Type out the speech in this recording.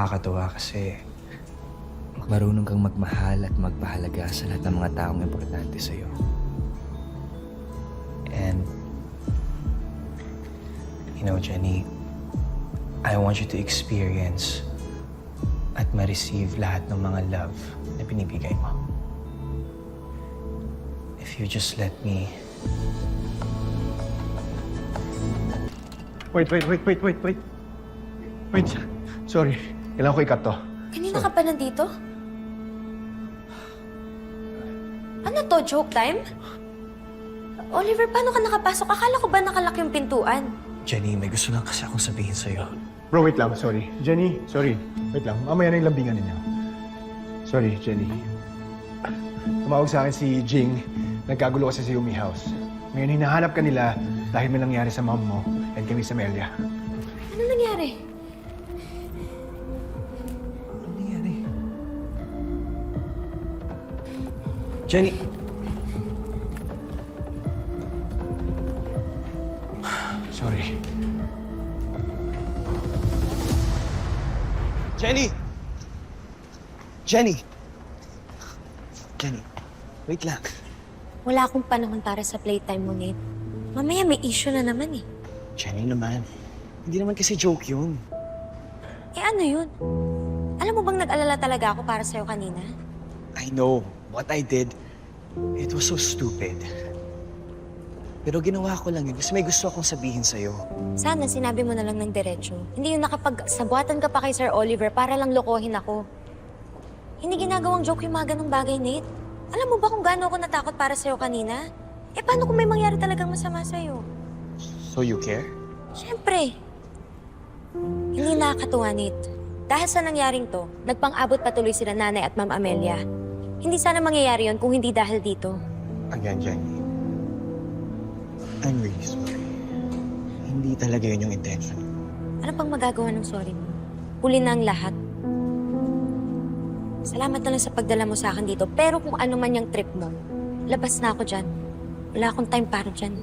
nakakatuwa kasi marunong kang magmahal at magpahalaga sa lahat ng mga taong importante sa'yo. And, you know, Jenny, I want you to experience at ma-receive lahat ng mga love na binibigay mo. If you just let me... Wait. Sorry. Kailangan ko i-cut to. Kanina ka pa nandito? Ano to, joke time? Oliver, paano ka nakapasok? Akala ko ba nakalak yung pintuan? Jenny, may gusto lang kasi akong sabihin sa'yo. Bro, wait lang. Sorry. Jenny, sorry. Wait lang. Mamaya na yung lambingan ninyo. Sorry, Jenny. Tumawag sa akin si Jing. Nagkagulo kasi sa Yumi House. Ngayon, hinahanap ka nila dahil may nangyari sa mom mo and kami sa Melia. Ano nangyari? Ano nangyari? Jenny! Sorry. Jenny! Jenny! Jenny, wait lang. Wala akong panahon para sa playtime mo, Nate. Mamaya may issue na naman eh. Jenny naman, hindi naman kasi joke yun. Eh ano yun? Alam mo bang nag-alala talaga ako para sa'yo kanina? I know. What I did, it was so stupid. Pero ginawa ko lang yun kasi may gusto akong sabihin sa'yo. Sana sinabi mo na lang ng diretsyo. Hindi yung nakapag-sabuatan ka pa kay Sir Oliver para lang lokohin ako. Hindi ginagawang joke yung mga ganong bagay, Nate. Alam mo ba kung gaano ako natakot para sa'yo kanina? Eh paano kung may mangyari talagang masama sa'yo? So you care? Siyempre. Hindi nakakatuwa, Nate. Dahil sa nangyaring to, nagpang-abot patuloy sila Nanay at Ma'am Amelia. Hindi sana mangyayari yon kung hindi dahil dito. Again, Jenny. I'm really sorry. Hindi talaga yun yung intention. Ano pang magagawa ng sorry mo? Huli na ang lahat. Salamat na lang sa pagdala mo sa akin dito. Pero kung ano man yung trip mo, labas na ako dyan. Wala akong time para dyan.